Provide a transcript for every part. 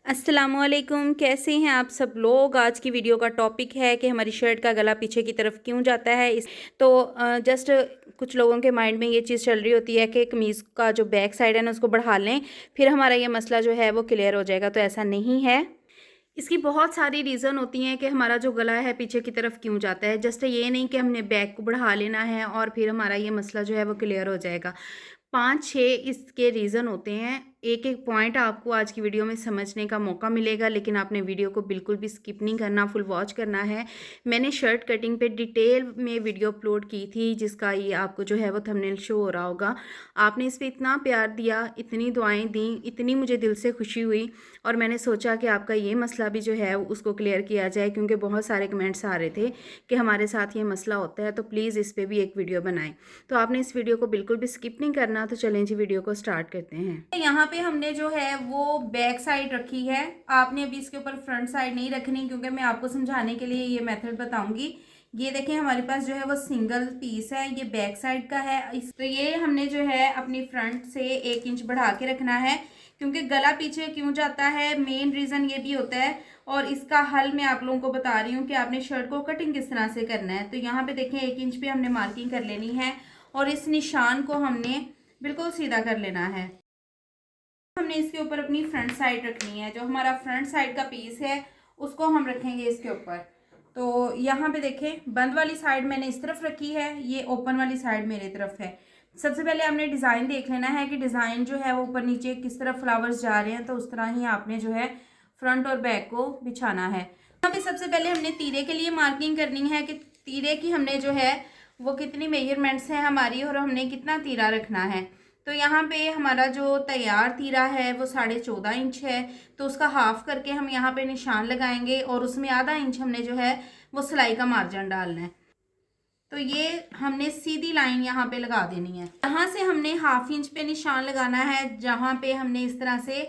अस्सलामुअलैकुम, कैसे हैं आप सब लोग। आज की वीडियो का टॉपिक है कि हमारी शर्ट का गला पीछे की तरफ क्यों जाता है। इस तो जस्ट कुछ लोगों के माइंड में ये चीज़ चल रही होती है कि कमीज़ का जो बैक साइड है ना उसको बढ़ा लें, फिर हमारा ये मसला जो है वो क्लियर हो जाएगा। तो ऐसा नहीं है। इसकी बहुत सारी रीज़न होती हैं कि हमारा जो गला है पीछे की तरफ क्यों जाता है। जस्ट ये नहीं कि हमने बैक को बढ़ा लेना है और फिर हमारा ये मसला जो है वो क्लियर हो जाएगा। 5-6 इसके रीज़न होते हैं। एक एक पॉइंट आपको आज की वीडियो में समझने का मौका मिलेगा, लेकिन आपने वीडियो को बिल्कुल भी स्किप नहीं करना, फुल वॉच करना है। मैंने शर्ट कटिंग पे डिटेल में वीडियो अपलोड की थी, जिसका ये आपको जो है वो थंबनेल शो हो रहा होगा। आपने इस पे इतना प्यार दिया, इतनी दुआएं दी, इतनी मुझे दिल से खुशी हुई और मैंने सोचा कि आपका ये मसला भी जो है उसको क्लियर किया जाए, क्योंकि बहुत सारे कमेंट्स आ रहे थे कि हमारे साथ ये मसला होता है, तो प्लीज़ इस पर भी एक वीडियो बनाएं। तो आपने इस वीडियो को बिल्कुल भी स्किप नहीं करना। तो चलें जी, वीडियो को स्टार्ट करते हैं। यहाँ पे हमने जो है वो बैक साइड रखी है। आपने अभी इसके ऊपर फ्रंट साइड नहीं रखनी, क्योंकि मैं आपको समझाने के लिए ये मेथड बताऊंगी। ये देखें, हमारे पास जो है वो सिंगल पीस है, ये बैक साइड का है। इस तो ये हमने जो है अपनी फ्रंट से 1 इंच बढ़ा के रखना है, क्योंकि गला पीछे क्यों जाता है मेन रीज़न ये भी होता है। और इसका हल मैं आप लोगों को बता रही हूँ कि आपने शर्ट को कटिंग किस तरह से करना है। तो यहाँ पे देखें 1 इंच पे हमने मार्किंग कर लेनी है और इस निशान को हमने बिल्कुल सीधा कर लेना है। हमने इसके ऊपर अपनी फ्रंट साइड रखनी है। जो हमारा फ्रंट साइड का पीस है उसको हम रखेंगे इसके ऊपर। तो यहाँ पे देखें, बंद वाली साइड मैंने इस तरफ रखी है, ये ओपन वाली साइड मेरी तरफ है। सबसे पहले आपने डिज़ाइन देख लेना है कि डिज़ाइन जो है वो ऊपर नीचे किस तरफ फ्लावर्स जा रहे हैं, तो उस तरह ही आपने जो है फ्रंट और बैक को बिछाना है। यहाँ पे सबसे पहले हमने तीरे के लिए मार्किंग करनी है कि तीरे की हमने जो है वो कितनी मेजरमेंट्स हैं हमारी और हमने कितना तीरा रखना है। तो यहाँ पे हमारा जो तैयार तीरा है वो 14.5 इंच है, तो उसका हाफ करके हम यहाँ पे निशान लगाएंगे और उसमें आधा इंच हमने जो है वो सिलाई का मार्जिन डालना है। तो ये हमने सीधी लाइन यहाँ पे लगा देनी है। यहाँ से हमने हाफ इंच पे निशान लगाना है, जहाँ पे हमने इस तरह से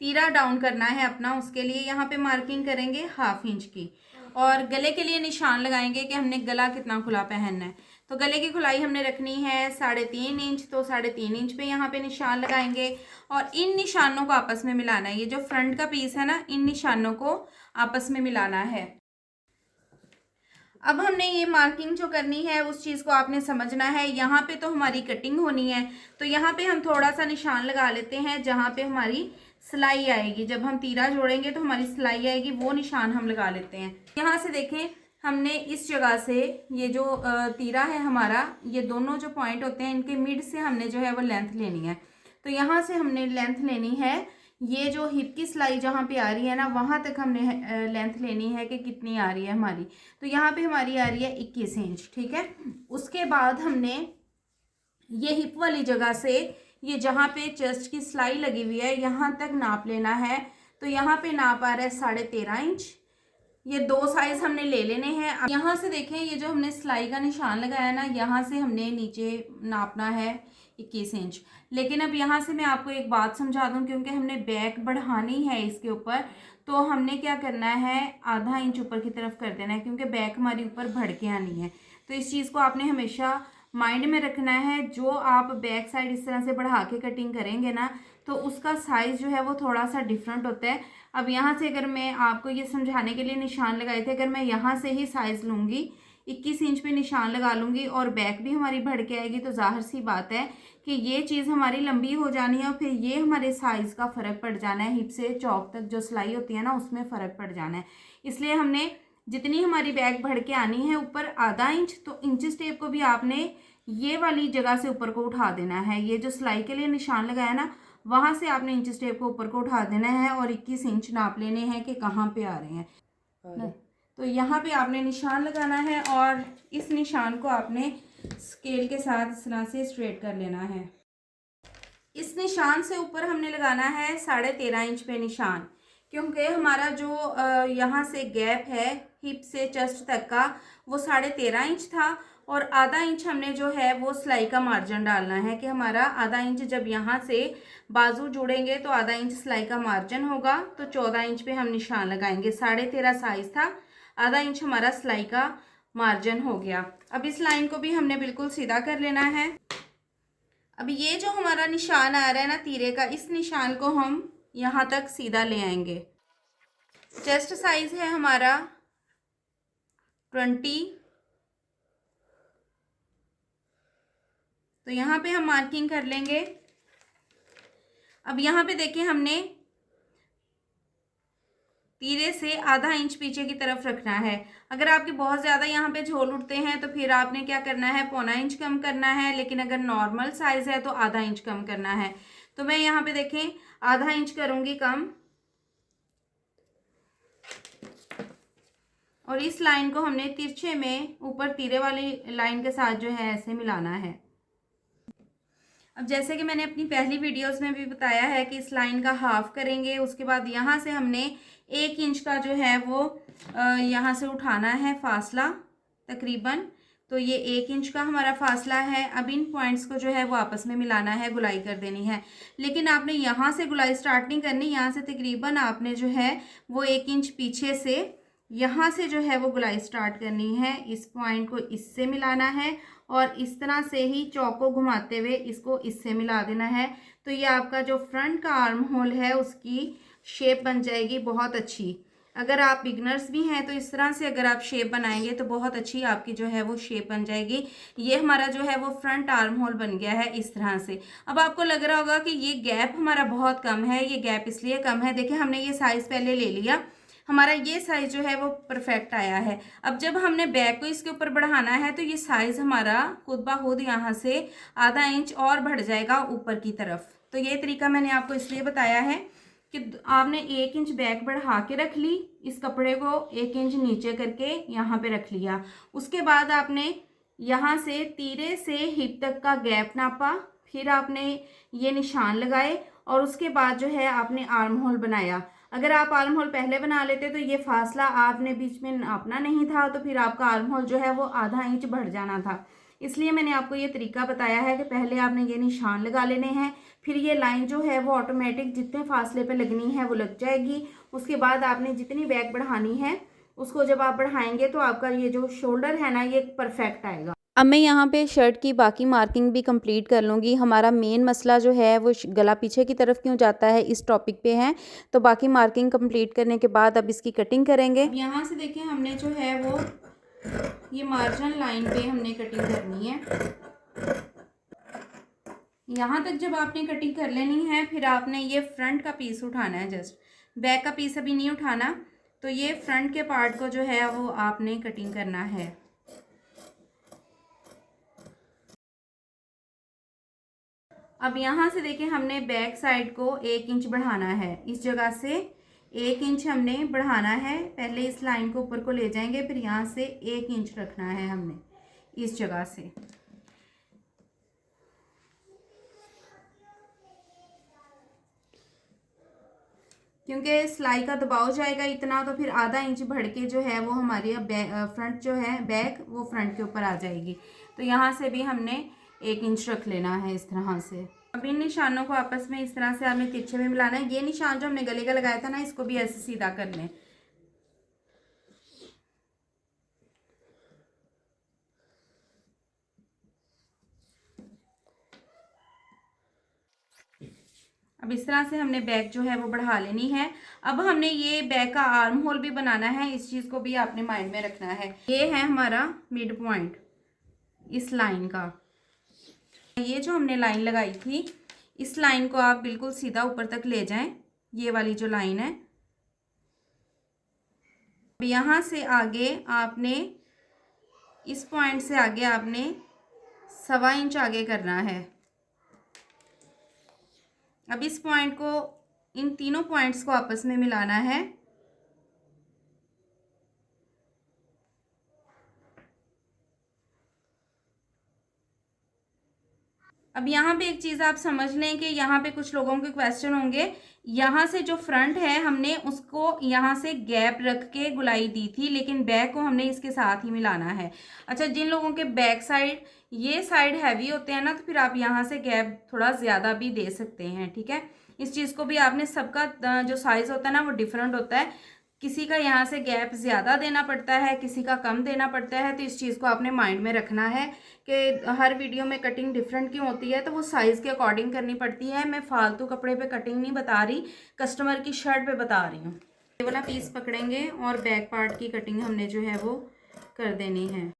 तीरा डाउन करना है अपना, उसके लिए यहाँ पे मार्किंग करेंगे हाफ इंच की। और गले के लिए निशान लगाएंगे कि हमने गला कितना खुला पहनना है। तो गले की खुलाई हमने रखनी है 3.5 इंच, तो 3.5 इंच पे यहाँ पे निशान लगाएंगे और इन निशानों को आपस में मिलाना है। ये जो फ्रंट का पीस है ना, इन निशानों को आपस में मिलाना है। अब हमने ये मार्किंग जो करनी है उस चीज़ को आपने समझना है। यहाँ पे तो हमारी कटिंग होनी है, तो यहाँ पे हम थोड़ा सा निशान लगा लेते हैं जहाँ पे हमारी सिलाई आएगी। जब हम तीरा जोड़ेंगे तो हमारी सिलाई आएगी, वो निशान हम लगा लेते हैं। यहाँ से देखें, हमने इस जगह से ये जो तीरा है हमारा, ये दोनों जो पॉइंट होते हैं इनके मिड से हमने जो है वो लेंथ लेनी है। तो यहाँ से हमने लेंथ लेनी है, ये जो हिप की सिलाई जहाँ पे आ रही है ना, वहाँ तक हमने लेंथ लेनी है कि कितनी आ रही है हमारी। तो यहाँ पे हमारी आ रही है 21 इंच, ठीक है। उसके बाद हमने ये हिप वाली जगह से ये जहाँ पे चेस्ट की सिलाई लगी हुई है यहाँ तक नाप लेना है। तो यहाँ पे नाप आ रहा है 13.5 इंच। ये 2 साइज हमने ले लेने हैं। यहाँ से देखें, ये जो हमने सिलाई का निशान लगाया ना, यहाँ से हमने नीचे नापना है 21 इंच। लेकिन अब यहाँ से मैं आपको एक बात समझा दूँ, क्योंकि हमने बैक बढ़ानी है इसके ऊपर, तो हमने क्या करना है, आधा इंच ऊपर की तरफ कर देना है, क्योंकि बैक हमारी ऊपर बढ़ के आनी है। तो इस चीज़ को आपने हमेशा माइंड में रखना है। जो आप बैक साइड इस तरह से बढ़ा के कटिंग करेंगे ना, तो उसका साइज़ जो है वो थोड़ा सा डिफरेंट होता है। अब यहाँ से अगर मैं आपको ये समझाने के लिए निशान लगाए थे, अगर मैं यहाँ से ही साइज़ लूँगी, 21 इंच पे निशान लगा लूँगी और बैक भी हमारी बढ़ के आएगी, तो जाहिर सी बात है कि ये चीज़ हमारी लंबी हो जानी है और फिर ये हमारे साइज़ का फ़र्क पड़ जाना है। हिप से चौक तक जो सिलाई होती है ना, उसमें फ़र्क पड़ जाना है। इसलिए हमने जितनी हमारी बैक बढ़ के आनी है ऊपर आधा इंच, तो इंचेस टेप को भी आपने ये वाली जगह से ऊपर को उठा देना है। ये जो सिलाई के लिए निशान लगाया ना, वहाँ से आपने इंचेस टेप को ऊपर को उठा देना है और 21 इंच नाप लेने हैं कि कहाँ पे आ रहे हैं। तो यहाँ पे आपने निशान लगाना है और इस निशान को आपने स्केल के साथ इस तरह से स्ट्रेट कर लेना है। इस निशान से ऊपर हमने लगाना है 13.5 इंच पे निशान, क्योंकि हमारा जो यहाँ से गैप है हिप से चेस्ट तक का, वो 13.5 इंच था और आधा इंच हमने जो है वो सिलाई का मार्जिन डालना है कि हमारा आधा इंच, जब यहाँ से बाजू जुड़ेंगे तो आधा इंच सिलाई का मार्जिन होगा, तो 14 इंच पे हम निशान लगाएंगे। 13.5 साइज था, आधा इंच हमारा सिलाई का मार्जिन हो गया। अब इस लाइन को भी हमने बिल्कुल सीधा कर लेना है। अब ये जो हमारा निशान आ रहा है ना तीरे का, इस निशान को हम यहाँ तक सीधा ले आएंगे। चेस्ट साइज है हमारा 20। तो यहाँ पे हम मार्किंग कर लेंगे। अब यहाँ पे देखिए हमने तीरे से आधा इंच पीछे की तरफ रखना है। अगर आपके बहुत ज़्यादा यहाँ पे झोल उठते हैं तो फिर आपने क्या करना है, पौना इंच कम करना है, लेकिन अगर नॉर्मल साइज है तो आधा इंच कम करना है। तो मैं यहाँ पे देखें आधा इंच करूँगी कम, और इस लाइन को हमने तिरछे में ऊपर तीरे वाली लाइन के साथ जो है ऐसे मिलाना है। अब जैसे कि मैंने अपनी पहली वीडियोस में भी बताया है कि इस लाइन का हाफ करेंगे, उसके बाद यहाँ से हमने 1 इंच का जो है वो यहाँ से उठाना है फासला तकरीबन। तो ये 1 इंच का हमारा फासला है। अब इन पॉइंट्स को जो है वो आपस में मिलाना है, गुलाई कर देनी है। लेकिन आपने यहाँ से गुलाई स्टार्ट नहीं करनी, यहाँ से तकरीबन आपने जो है वो 1 इंच पीछे से यहाँ से जो है वो गुलाई स्टार्ट करनी है। इस पॉइंट को इससे मिलाना है और इस तरह से ही चौक को घुमाते हुए इसको इससे मिला देना है। तो ये आपका जो फ्रंट का आर्म होल है उसकी शेप बन जाएगी बहुत अच्छी। अगर आप बिगनर्स भी हैं तो इस तरह से अगर आप शेप बनाएंगे तो बहुत अच्छी आपकी जो है वो शेप बन जाएगी। ये हमारा जो है वो फ्रंट आर्म होल बन गया है इस तरह से। अब आपको लग रहा होगा कि ये गैप हमारा बहुत कम है। ये गैप इसलिए कम है, देखिए हमने ये साइज़ पहले ले लिया, हमारा ये साइज़ जो है वो परफेक्ट आया है। अब जब हमने बैक को इसके ऊपर बढ़ाना है तो ये साइज़ हमारा खुद ब खुद यहाँ से आधा इंच और बढ़ जाएगा ऊपर की तरफ। तो ये तरीका मैंने आपको इसलिए बताया है कि आपने 1 इंच बैक बढ़ा के रख ली, इस कपड़े को 1 इंच नीचे करके यहाँ पे रख लिया। उसके बाद आपने यहाँ से तीरे से हिप तक का गैप नापा, फिर आपने ये निशान लगाए और उसके बाद जो है आपने आर्म होल बनाया। अगर आप आर्म होल पहले बना लेते तो ये फासला आपने बीच में नापना नहीं था, तो फिर आपका आर्म होल जो है वो आधा इंच बढ़ जाना था। इसलिए मैंने आपको ये तरीका बताया है कि पहले आपने ये निशान लगा लेने हैं, फिर ये लाइन जो है वो ऑटोमेटिक जितने फासले पे लगनी है वो लग जाएगी। उसके बाद आपने जितनी बैक बढ़ानी है उसको जब आप बढ़ाएंगे तो आपका ये जो शोल्डर है ना ये परफेक्ट आएगा। अब मैं यहाँ पे शर्ट की बाकी मार्किंग भी कंप्लीट कर लूँगी। हमारा मेन मसला जो है वो गला पीछे की तरफ क्यों जाता है इस टॉपिक पे है। तो बाकी मार्किंग कंप्लीट करने के बाद अब इसकी कटिंग करेंगे। अब यहाँ से देखिए हमने जो है वो ये मार्जिन लाइन पे हमने कटिंग करनी है। यहाँ तक जब आपने कटिंग कर लेनी है फिर आपने ये फ्रंट का पीस उठाना है, जस्ट बैक का पीस अभी नहीं उठाना। तो ये फ्रंट के पार्ट को जो है वो आपने कटिंग करना है। अब यहाँ से देखिए हमने बैक साइड को 1 इंच बढ़ाना है, इस जगह से 1 इंच हमने बढ़ाना है। पहले इस लाइन को ऊपर को ले जाएंगे, फिर यहाँ से 1 इंच रखना है हमने इस जगह से। क्योंकि सिलाई का दबाव जाएगा इतना तो फिर आधा इंच बढ़ के जो है वो हमारी फ्रंट जो है बैक वो फ्रंट के ऊपर आ जाएगी। तो यहाँ से भी हमने 1 इंच रख लेना है इस तरह से। अब इन निशानों को आपस में इस तरह से हमें तिरछे में मिलाना है। ये निशान जो हमने गले का लगाया था ना इसको भी ऐसे सीधा कर लें। अब इस तरह से हमने बैक जो है वो बढ़ा लेनी है। अब हमने ये बैक का आर्म होल भी बनाना है, इस चीज़ को भी आपने माइंड में रखना है। ये है हमारा मिड पॉइंट इस लाइन का। ये जो हमने लाइन लगाई थी इस लाइन को आप बिल्कुल सीधा ऊपर तक ले जाएं, ये वाली जो लाइन है। अब यहाँ से आगे आपने इस पॉइंट से आगे आपने 1.25 इंच आगे करना है। अब इस पॉइंट को इन तीनों पॉइंट्स को आपस में मिलाना है। अब यहाँ पे एक चीज़ आप समझ लें कि यहाँ पे कुछ लोगों के क्वेश्चन होंगे। यहाँ से जो फ्रंट है हमने उसको यहाँ से गैप रख के गुलाई दी थी, लेकिन बैक को हमने इसके साथ ही मिलाना है। अच्छा, जिन लोगों के बैक साइड ये साइड हैवी होते हैं ना तो फिर आप यहाँ से गैप थोड़ा ज़्यादा भी दे सकते हैं, ठीक है। इस चीज़ को भी आपने, सबका जो साइज़ होता है ना वो डिफरेंट होता है। किसी का यहाँ से गैप ज़्यादा देना पड़ता है, किसी का कम देना पड़ता है। तो इस चीज़ को आपने माइंड में रखना है कि हर वीडियो में कटिंग डिफरेंट क्यों होती है, तो वो साइज़ के अकॉर्डिंग करनी पड़ती है। मैं फालतू कपड़े पे कटिंग नहीं बता रही, कस्टमर की शर्ट पे बता रही हूँ। ये वाला पीस पकड़ेंगे और बैक पार्ट की कटिंग हमने जो है वो कर देनी है।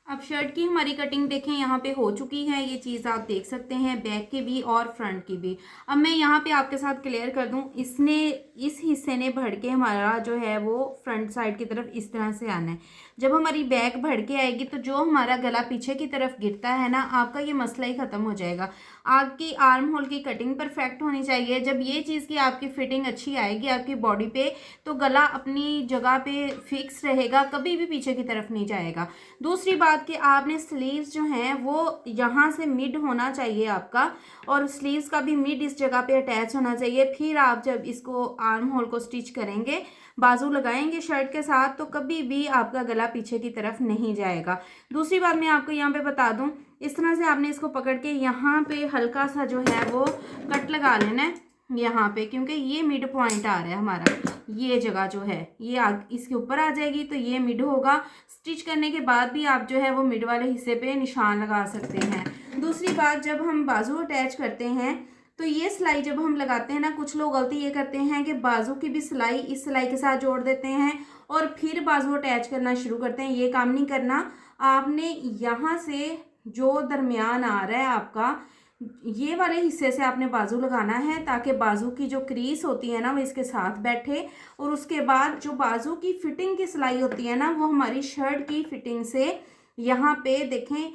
अब शर्ट की हमारी कटिंग देखें यहाँ पे हो चुकी है, ये चीज़ आप देख सकते हैं बैक की भी और फ्रंट की भी। अब मैं यहाँ पे आपके साथ क्लियर कर दूँ, इस हिस्से ने बढ़ के हमारा जो है वो फ्रंट साइड की तरफ इस तरह से आना है। जब हमारी बैक बढ़ के आएगी तो जो हमारा गला पीछे की तरफ गिरता है ना, आपका ये मसला ही ख़त्म हो जाएगा। आपकी आर्म होल की कटिंग परफेक्ट होनी चाहिए। जब ये चीज़ की आपकी फिटिंग अच्छी आएगी आपकी बॉडी पे, तो गला अपनी जगह पे फिक्स रहेगा, कभी भी पीछे की तरफ नहीं जाएगा। दूसरी बात कि आपने स्लीव्स जो हैं वो यहाँ से मिड होना चाहिए आपका, और स्लीव्स का भी मिड इस जगह पे अटैच होना चाहिए। फिर आप जब इसको आर्म होल को स्टिच करेंगे, बाजू लगाएंगे शर्ट के साथ, तो कभी भी आपका गला पीछे की तरफ नहीं जाएगा। दूसरी बात मैं आपको यहाँ पे बता दूँ, इस तरह से आपने इसको पकड़ के यहाँ पे हल्का सा जो है वो कट लगा लेना है यहाँ पे, क्योंकि ये मिड पॉइंट आ रहा है हमारा, ये जगह जो है ये इसके ऊपर आ जाएगी तो ये मिड होगा। स्टिच करने के बाद भी आप जो है वो मिड वाले हिस्से पे निशान लगा सकते हैं। दूसरी बात, जब हम बाजू अटैच करते हैं तो ये सिलाई जब हम लगाते हैं ना, कुछ लोग गलती ये करते हैं कि बाजू की भी सिलाई इस सिलाई के साथ जोड़ देते हैं और फिर बाजू अटैच करना शुरू करते हैं। ये काम नहीं करना। आपने यहाँ से जो दरमियान आ रहा है आपका, ये वाले हिस्से से आपने बाजू लगाना है, ताकि बाजू की जो क्रीज होती है ना वो इसके साथ बैठे। और उसके बाद जो बाजू की फिटिंग की सिलाई होती है ना, वो हमारी शर्ट की फिटिंग से यहाँ पे देखें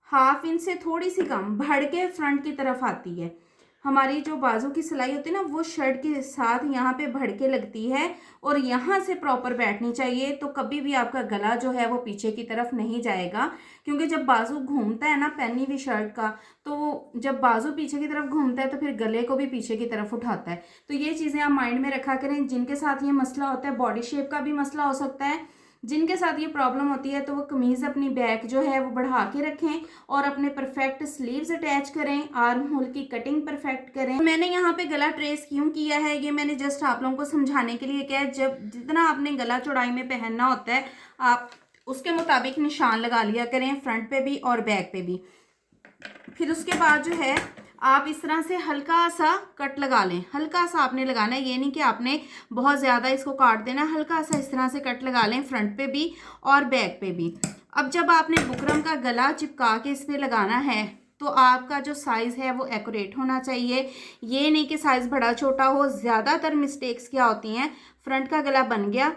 1/2 इंच से थोड़ी सी कम बढ़ के फ्रंट की तरफ आती है। हमारी जो बाजू की सिलाई होती है ना, वो शर्ट के साथ यहाँ पे बढ़ के लगती है और यहाँ से प्रॉपर बैठनी चाहिए। तो कभी भी आपका गला जो है वो पीछे की तरफ नहीं जाएगा, क्योंकि जब बाजू घूमता है ना पहनी हुई शर्ट का, तो जब बाजू पीछे की तरफ घूमता है तो फिर गले को भी पीछे की तरफ उठाता है। तो ये चीज़ें आप माइंड में रखा करें। जिनके साथ ये मसला होता है, बॉडी शेप का भी मसला हो सकता है, जिनके साथ ये प्रॉब्लम होती है, तो वो कमीज़ अपनी बैक जो है वो बढ़ा के रखें और अपने परफेक्ट स्लीव्स अटैच करें, आर्म होल की कटिंग परफेक्ट करें। मैंने यहाँ पे गला ट्रेस क्यों किया है, ये मैंने जस्ट आप लोगों को समझाने के लिए किया है। जब जितना आपने गला चौड़ाई में पहनना होता है, आप उसके मुताबिक निशान लगा लिया करें, फ्रंट पे भी और बैक पे भी। फिर उसके बाद जो है आप इस तरह से हल्का सा कट लगा लें। हल्का सा आपने लगाना है, ये नहीं कि आपने बहुत ज़्यादा इसको काट देना, हल्का सा इस तरह से कट लगा लें फ्रंट पे भी और बैक पे भी। अब जब आपने बुकरम का गला चिपका के इस पर लगाना है, तो आपका जो साइज़ है वो एक्यूरेट होना चाहिए। ये नहीं कि साइज़ बड़ा छोटा हो। ज़्यादातर मिस्टेक्स क्या होती हैं, फ्रंट का गला बन गया,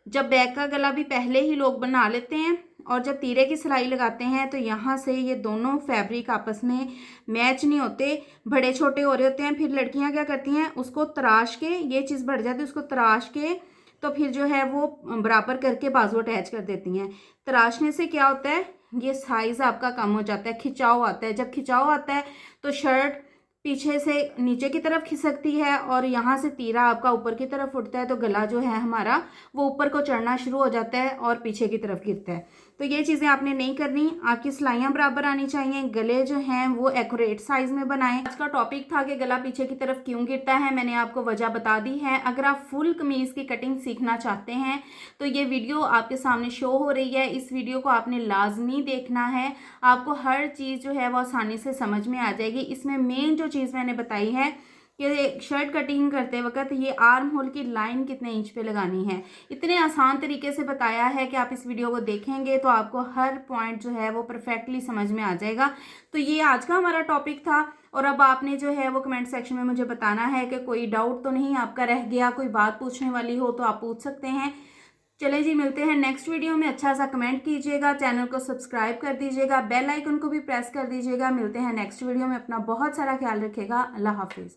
जब बैक का गला भी पहले ही लोग बना लेते हैं, और जब तीरे की सिलाई लगाते हैं तो यहाँ से ये दोनों फैब्रिक आपस में मैच नहीं होते, बड़े छोटे हो रहे होते हैं। फिर लड़कियाँ क्या करती हैं, उसको तराश के, ये चीज़ बढ़ जाती है, उसको तराश के तो फिर जो है वो बराबर करके बाजू अटैच कर देती हैं। तराशने से क्या होता है, ये साइज़ आपका कम हो जाता है, खिंचाव आता है। जब खिंचाव आता है तो शर्ट पीछे से नीचे की तरफ खिसकती है और यहाँ से तीरा आपका ऊपर की तरफ उठता है, तो गला जो है हमारा वो ऊपर को चढ़ना शुरू हो जाता है और पीछे की तरफ गिरता है। तो ये चीज़ें आपने नहीं करनी। आपकी सिलाइयाँ बराबर आनी चाहिए, गले जो हैं वो एक्यूरेट साइज़ में बनाएं। आज का टॉपिक था कि गला पीछे की तरफ क्यों गिरता है, मैंने आपको वजह बता दी है। अगर आप फुल कमीज़ की कटिंग सीखना चाहते हैं तो ये वीडियो आपके सामने शो हो रही है, इस वीडियो को आपने लाजमी देखना है। आपको हर चीज़ जो है वो आसानी से समझ में आ जाएगी। इसमें मेन जो चीज़ मैंने बताई है कि शर्ट कटिंग करते वक्त ये आर्म होल की लाइन कितने इंच पे लगानी है, इतने आसान तरीके से बताया है कि आप इस वीडियो को देखेंगे तो आपको हर पॉइंट जो है वो परफेक्टली समझ में आ जाएगा। तो ये आज का हमारा टॉपिक था। और अब आपने जो है वो कमेंट सेक्शन में मुझे बताना है कि कोई डाउट तो नहीं आपका रह गया, कोई बात पूछने वाली हो तो आप पूछ सकते हैं। चले जी, मिलते हैं नेक्स्ट वीडियो में। अच्छा सा कमेंट कीजिएगा, चैनल को सब्सक्राइब कर दीजिएगा, बेल आइकन को भी प्रेस कर दीजिएगा। मिलते हैं नेक्स्ट वीडियो में। अपना बहुत सारा ख्याल रखिएगा। अल्लाह हाफिज़।